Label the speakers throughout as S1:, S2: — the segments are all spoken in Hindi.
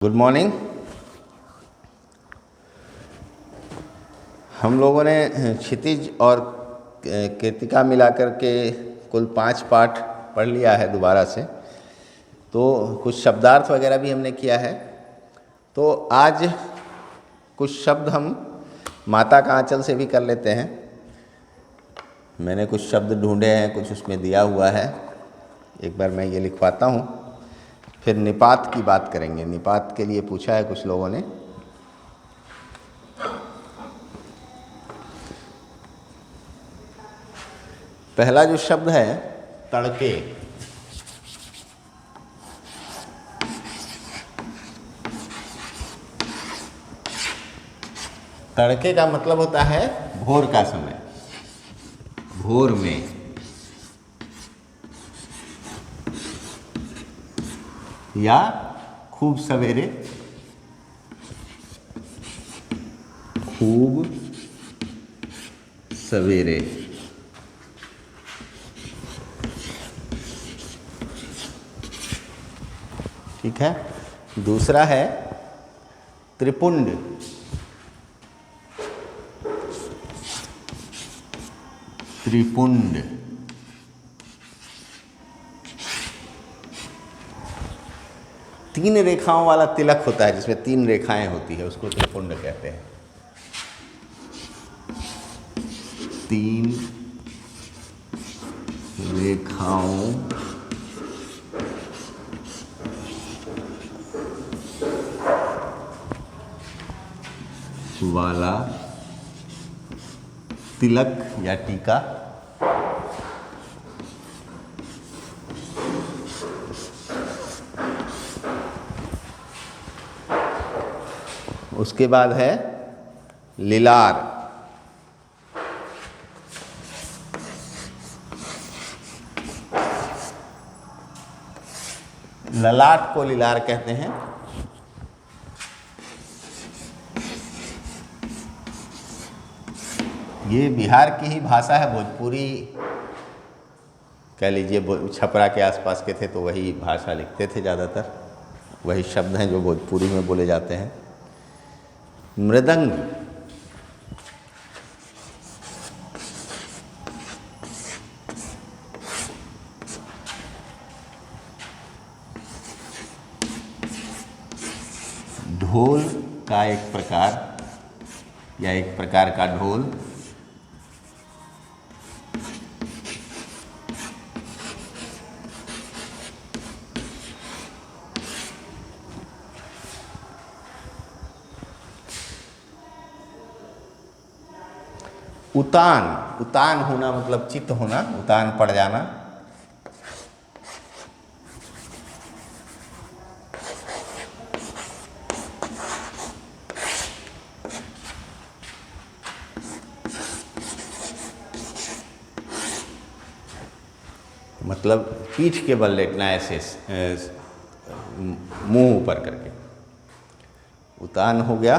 S1: Good morning. हम लोगों ने क्षितिज और कृतिका मिलाकर के कुल 5 पाठ पढ़ लिया है दोबारा से। तो कुछ शब्दार्थ वगैरह भी हमने किया है। तो आज कुछ शब्द हम माता का आंचल से भी कर लेते हैं। मैंने कुछ शब्द ढूंढे हैं, कुछ उसमें दिया हुआ है। एक बार मैं ये लिखवाता हूँ, फिर निपात की बात करेंगे। निपात के लिए पूछा है कुछ लोगों ने। पहला जो शब्द है तड़के। तड़के का मतलब होता है भोर का समय, भोर में। या खूब सवेरे, खूब सवेरे। ठीक है। दूसरा है त्रिपुंड। त्रिपुंड तीन रेखाओं वाला तिलक होता है, जिसमें 3 रेखाएं होती है, उसको त्रिपुंड कहते हैं। 3 रेखाओं वाला तिलक या टीका उसके बाद है लीलार। ललाट को लीलार कहते हैं। ये बिहार की ही भाषा है, भोजपुरी कह लीजिए। छपरा के आसपास के थे तो वही भाषा लिखते थे ज़्यादातर। वही शब्द हैं जो भोजपुरी में बोले जाते हैं। मृदंग। ढोल का एक प्रकार या एक प्रकार का ढोल। उतान। उतान होना मतलब चित्त होना, उतान पड़ जाना। मतलब पीठ के बल लेटना, ऐसे मुंह ऊपर करके। उतान हो गया।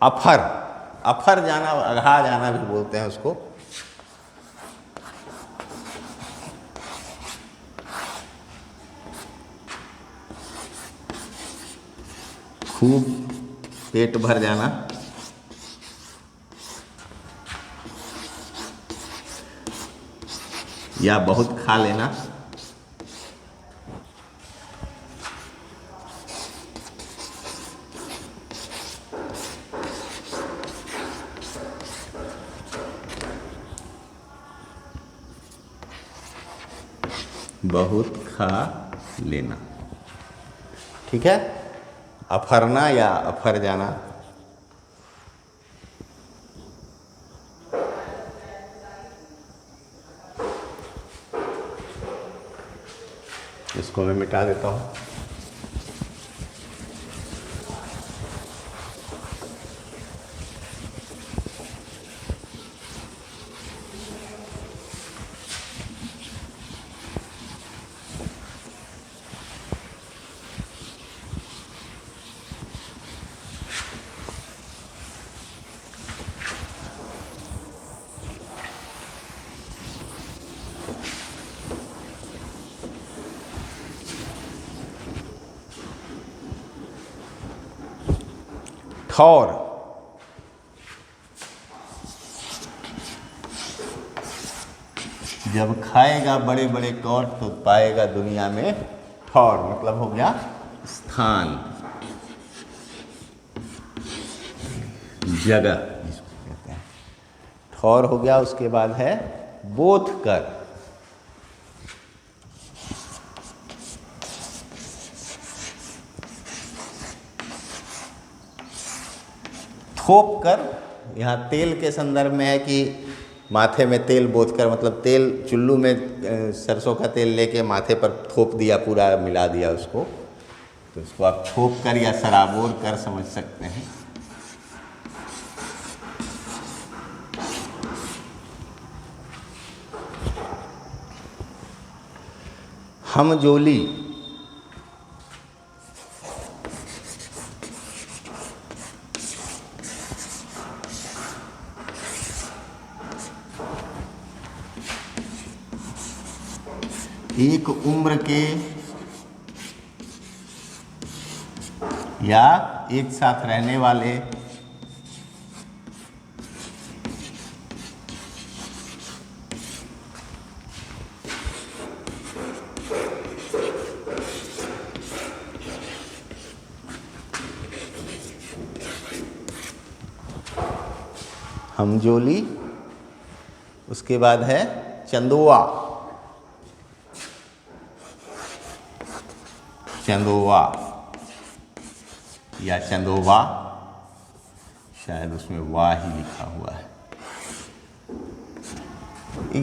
S1: अफर। अफर जाना, अघा जाना भी बोलते हैं उसको। खूब पेट भर जाना। या बहुत खा लेना। बहुत खा लेना। ठीक है। अफरना या अफर जाना। इसको मैं मिटा देता हूँ। थौर, जब खाएगा बड़े बड़े कौर तो पाएगा दुनिया में ठौर, मतलब हो गया स्थान, जगह जिसको कहते हैं। ठौर हो गया। उसके बाद है बोथ कर, थोप कर, यहाँ तेल के संदर्भ में है कि माथे में तेल बोथ कर, मतलब तेल चुल्लू में सरसों का तेल लेके माथे पर थोप दिया, पूरा मिला दिया उसको, तो इसको आप थोप कर या सराबोर कर समझ सकते हैं। हमजोली, एक उम्र के या एक साथ रहने वाले हमजोली। उसके बाद है चंदोआ, चंदोवा या चंदोवा, शायद उसमें वाह ही लिखा हुआ है।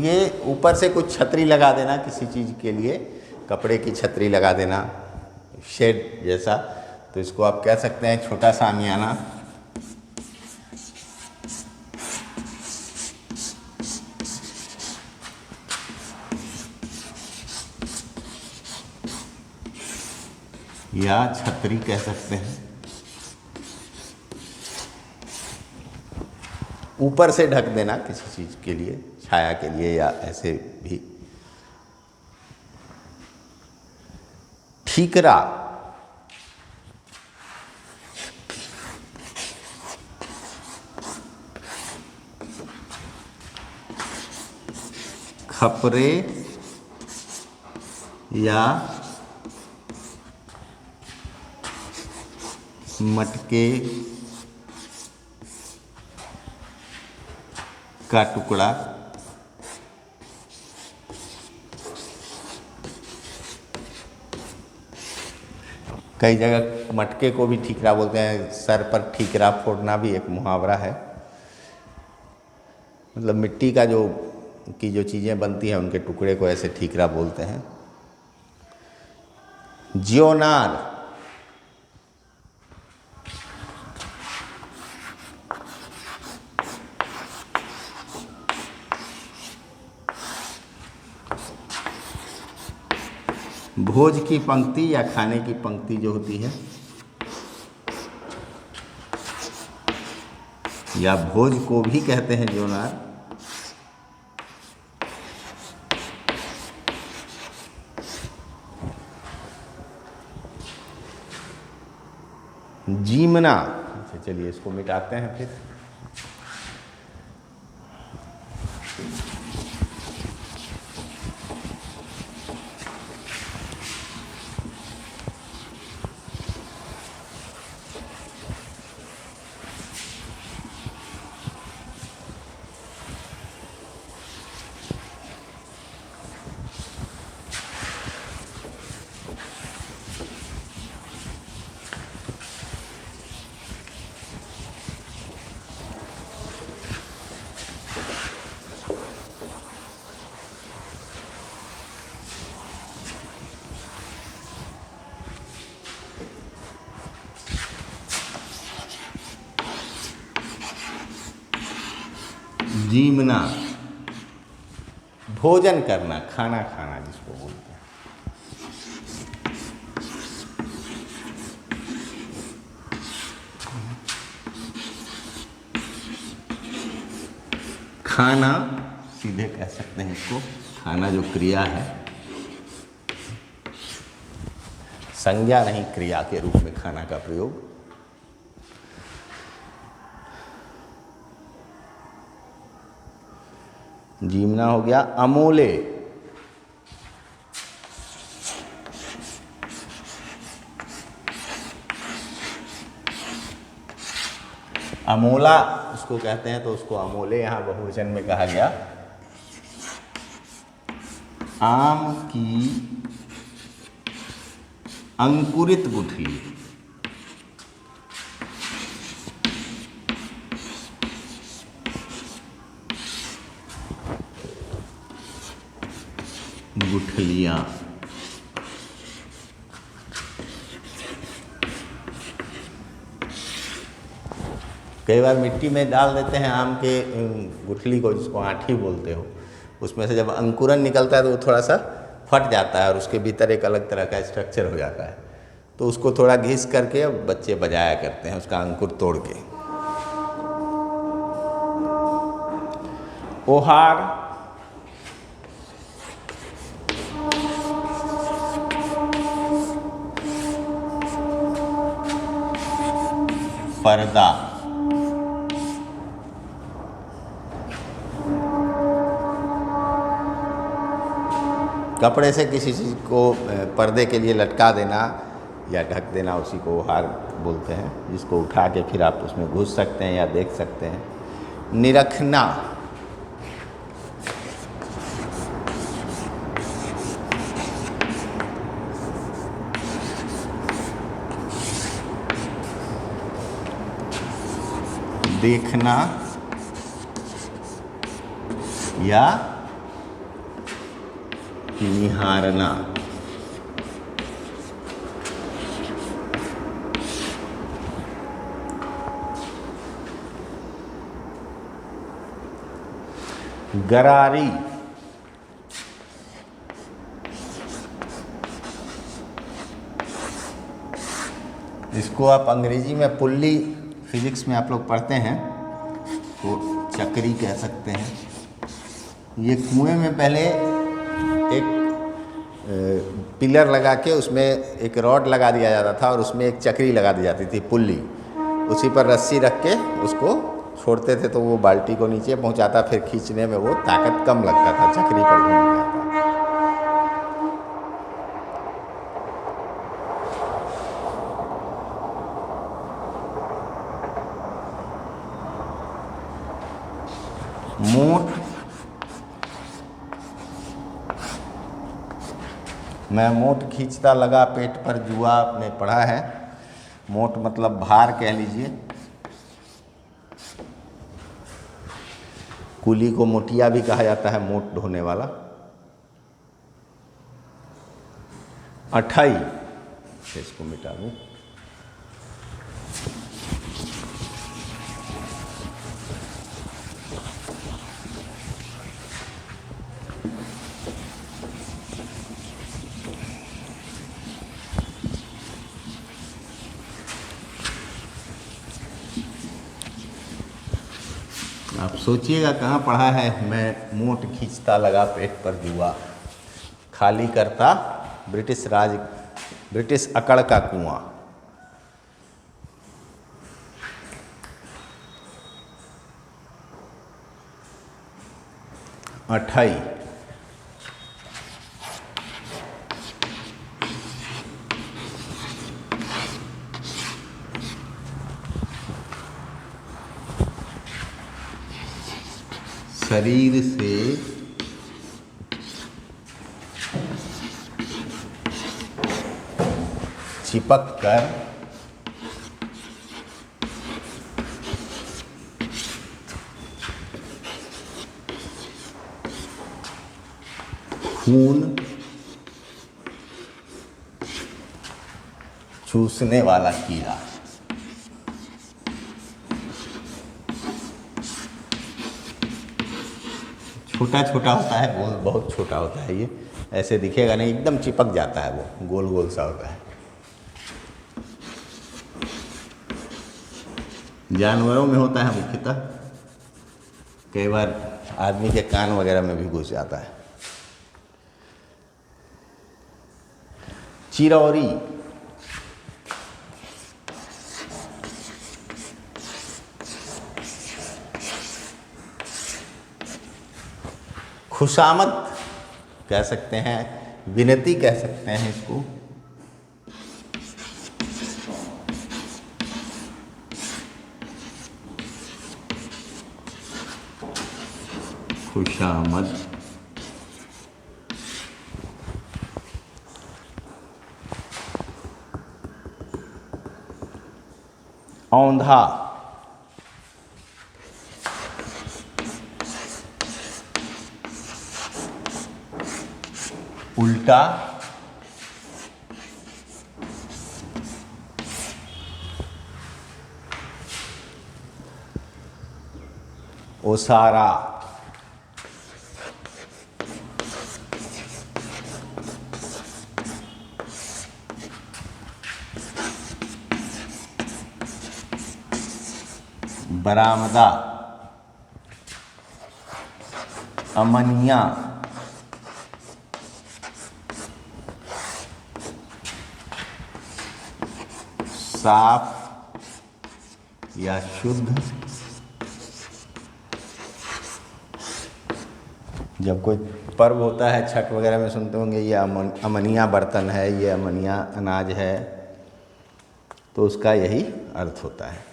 S1: ये ऊपर से कुछ छतरी लगा देना किसी चीज़ के लिए, कपड़े की छतरी लगा देना, शेड जैसा, तो इसको आप कह सकते हैं छोटा सामियाना। या छतरी कह सकते हैं। ऊपर से ढक देना किसी चीज़ के लिए, छाया के लिए या ऐसे भी। ठीकरा, खपरे या मटके का टुकड़ा, कई जगह मटके को भी ठीकरा बोलते हैं। सर पर ठीकरा फोड़ना भी एक मुहावरा है, मतलब मिट्टी का जो चीज़ें बनती हैं उनके टुकड़े को ऐसे ठीकरा बोलते हैं। ज्योनार, भोज की पंक्ति या खाने की पंक्ति जो होती है, या भोज को भी कहते हैं ज्योनार। जीमना, अच्छा चलिए इसको मिटाते हैं फिर। जीमना, भोजन करना, खाना खाना जिसको बोलते हैं। खाना सीधे कह सकते हैं इसको, खाना जो क्रिया है, संज्ञा नहीं क्रिया के रूप में खाना का प्रयोग। जीमना हो गया। अमोले, अमोला उसको कहते हैं, तो उसको अमोले यहाँ बहुवचन में कहा गया। आम की अंकुरित गुठली, गुठलियाँ। कई बार मिट्टी में डाल देते हैं आम के गुठली को, जिसको आँठी बोलते हो, उसमें से जब अंकुरन निकलता है तो वो थोड़ा सा फट जाता है और उसके भीतर एक अलग तरह का स्ट्रक्चर हो जाता है, तो उसको थोड़ा घिस करके बच्चे बजाया करते हैं उसका अंकुर तोड़ के। ओहार, पर्दा, कपड़े से किसी चीज़ को पर्दे के लिए लटका देना या ढक देना, उसी को ओहार बोलते हैं, जिसको उठा के फिर आप उसमें घुस सकते हैं या देख सकते हैं। निरखना, देखना या निहारना। गरारी, इसको आप अंग्रेजी में पुल्ली, फिजिक्स में आप लोग पढ़ते हैं तो चक्री कह सकते हैं। ये कुएं में पहले एक पिलर लगा के उसमें एक रॉड लगा दिया जाता था और उसमें एक चक्री लगा दी जाती थी, पुल्ली, उसी पर रस्सी रख के उसको छोड़ते थे तो वो बाल्टी को नीचे पहुंचाता, फिर खींचने में वो ताकत कम लगता था, चक्री पर घूम जाता। मोट, मैं मोट खींचता लगा पेट पर जुआ, आपने पढ़ा है। मोट मतलब भार कह लीजिए। कुली को मोटिया भी कहा जाता है, मोट ढोने वाला। अठाई, इसको मिटा दूं। आप सोचिएगा कहाँ पढ़ा है, मैं मोट खींचता लगा पेट पर जुआ, खाली करता ब्रिटिश अकड़ का कुआं। अठाई, शरीर से चिपक कर खून चूसने वाला कीड़ा। छोटा छोटा होता है, गोल बहुत छोटा होता है, ये ऐसे दिखेगा नहीं, एकदम चिपक जाता है, वो गोल गोल सा होता है। जानवरों में होता है मुख्यतः, कई बार आदमी के कान वगैरह में भी घुस जाता है। चिरौरी, खुशामद कह सकते हैं, विनती कह सकते हैं इसको। खुशामद। औंधा, उल्टा, ओसारा, बरामदा, अमनिया, साफ या शुद्ध। जब कोई पर्व होता है, छठ वगैरह में सुनते होंगे ये अमनिया बर्तन है, ये अमनिया अनाज है, तो उसका यही अर्थ होता है।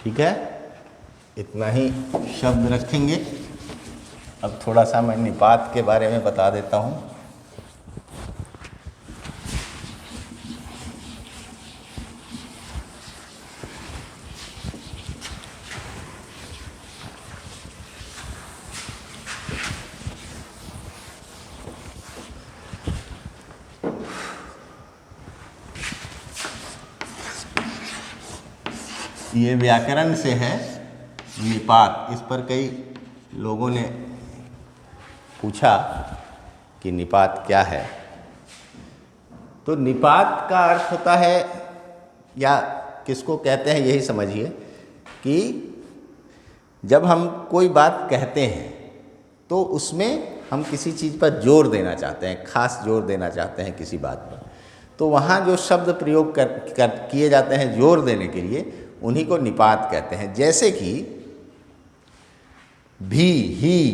S1: ठीक है, इतना ही शब्द रखेंगे। अब थोड़ा सा मैं निपात के बारे में बता देता हूँ। ये व्याकरण से है निपात। इस पर कई लोगों ने पूछा कि निपात क्या है। तो निपात का अर्थ होता है, या किसको कहते हैं यही समझिए, कि जब हम कोई बात कहते हैं तो उसमें हम किसी चीज़ पर जोर देना चाहते हैं, खास जोर देना चाहते हैं किसी बात पर, तो वहाँ जो शब्द प्रयोग किए जाते हैं जोर देने के लिए, उन्हीं को निपात कहते हैं। जैसे कि भी, ही,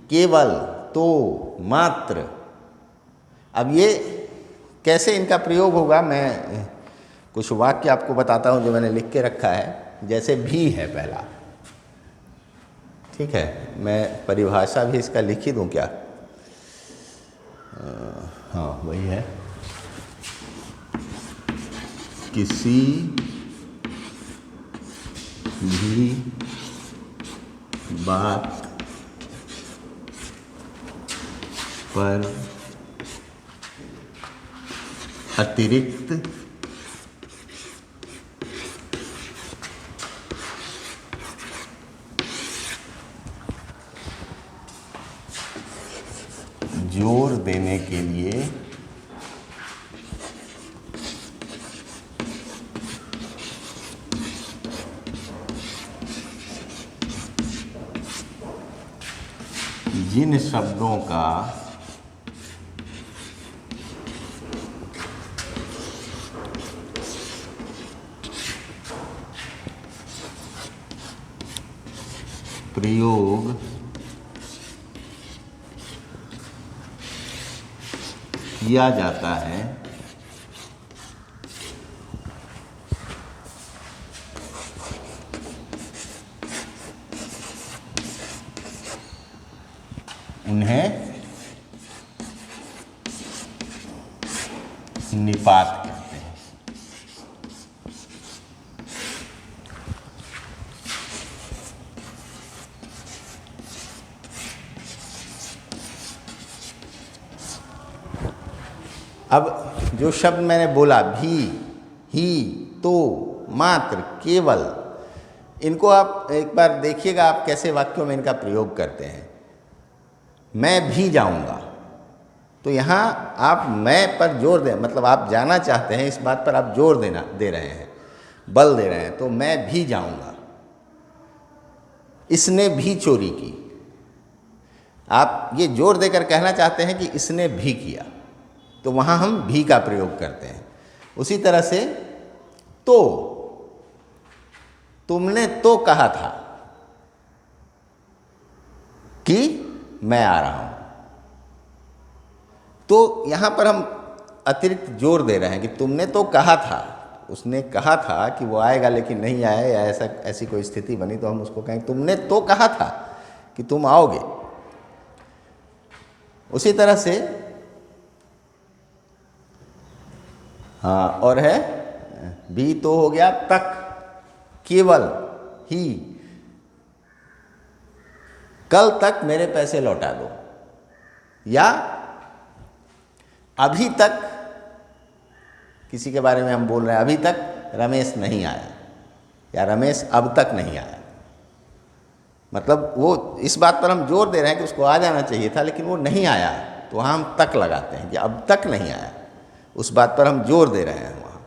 S1: केवल, तो, मात्र। अब ये कैसे इनका प्रयोग होगा, मैं कुछ वाक्य आपको बताता हूँ जो मैंने लिख के रखा है। जैसे भी है पहला, ठीक है, मैं परिभाषा भी इसका लिख ही दूँ क्या? हाँ वही है, किसी भी बात पर अतिरिक्त जोर देने के लिए जिन शब्दों का प्रयोग किया जाता है उन्हें निपात कहते हैं। अब जो शब्द मैंने बोला, भी, ही, तो, मात्र, केवल, इनको आप एक बार देखिएगा आप कैसे वाक्यों में इनका प्रयोग करते हैं। मैं भी जाऊंगा, तो यहाँ आप मैं पर जोर दें, मतलब आप जाना चाहते हैं, इस बात पर आप जोर दे रहे हैं, बल दे रहे हैं। तो मैं भी जाऊंगा। इसने भी चोरी की, आप ये जोर देकर कहना चाहते हैं कि इसने भी किया, तो वहाँ हम भी का प्रयोग करते हैं। उसी तरह से तो तुमने तो कहा था कि मैं आ रहा हूं। तो यहां पर हम अतिरिक्त जोर दे रहे हैं कि तुमने तो कहा था। उसने कहा था कि वो आएगा लेकिन नहीं आया, या ऐसी कोई स्थिति बनी तो हम उसको कहें तुमने तो कहा था कि तुम आओगे। उसी तरह से हाँ, और है भी तो हो गया तक, केवल ही, कल तक मेरे पैसे लौटा दो, या अभी तक किसी के बारे में हम बोल रहे हैं, अभी तक रमेश नहीं आया, या रमेश अब तक नहीं आया। मतलब वो इस बात पर हम जोर दे रहे हैं कि उसको आ जाना चाहिए था लेकिन वो नहीं आया, तो वहाँ हम तक लगाते हैं कि अब तक नहीं आया, उस बात पर हम जोर दे रहे हैं वहाँ।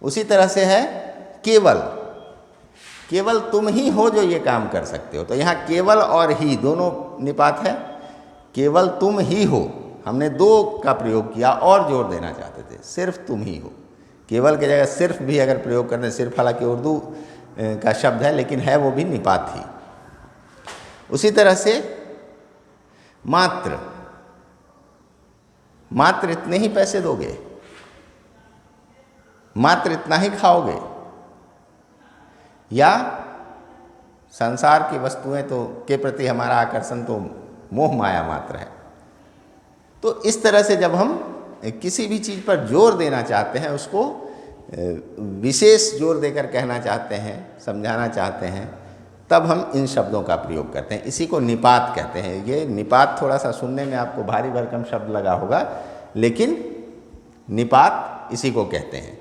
S1: उसी तरह से है केवल, केवल तुम ही हो जो ये काम कर सकते हो। तो यहाँ केवल और ही दोनों निपात है। केवल तुम ही हो, हमने दो का प्रयोग किया और जोर देना चाहते थे, सिर्फ तुम ही हो। केवल की जगह सिर्फ भी अगर प्रयोग करते, सिर्फ हालांकि उर्दू का शब्द है लेकिन है वो भी निपात ही। उसी तरह से मात्र, मात्र इतने ही पैसे दोगे, मात्र इतना ही खाओगे, या संसार की वस्तुएं तो के प्रति हमारा आकर्षण तो मोह माया मात्र है। तो इस तरह से जब हम किसी भी चीज़ पर जोर देना चाहते हैं, उसको विशेष जोर देकर कहना चाहते हैं, समझाना चाहते हैं, तब हम इन शब्दों का प्रयोग करते हैं। इसी को निपात कहते हैं। ये निपात थोड़ा सा सुनने में आपको भारी भरकम शब्द लगा होगा, लेकिन निपात इसी को कहते हैं।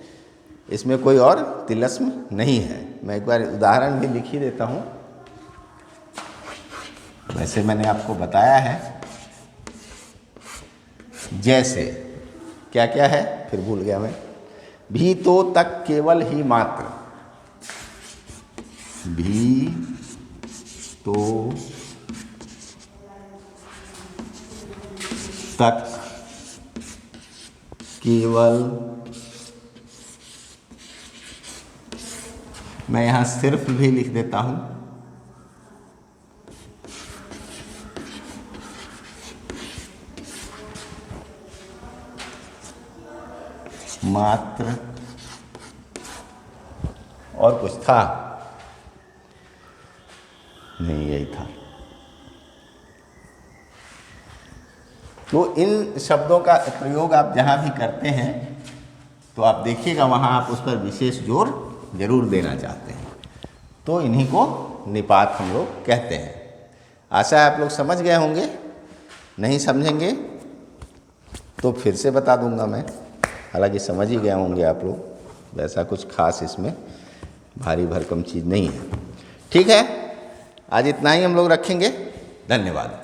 S1: इसमें कोई और तिलस्म नहीं है। मैं एक बार उदाहरण भी लिख ही देता हूँ। वैसे मैंने आपको बताया है, जैसे क्या क्या है फिर भूल गया मैं। भी तो तक केवल ही मात्र, भी तो तक केवल, मैं यहाँ सिर्फ भी लिख देता हूँ, मात्र, और कुछ था नहीं, यही था। तो इन शब्दों का प्रयोग आप जहाँ भी करते हैं तो आप देखिएगा वहाँ आप उस पर विशेष जोर जरूर देना चाहते हैं। तो इन्हीं को निपात हम लोग कहते हैं। आशा है आप लोग समझ गए होंगे। नहीं समझेंगे तो फिर से बता दूंगा मैं, हालांकि समझ ही गए होंगे आप लोग। वैसा कुछ खास इसमें भारी भरकम चीज़ नहीं है। ठीक है, आज इतना ही हम लोग रखेंगे। धन्यवाद।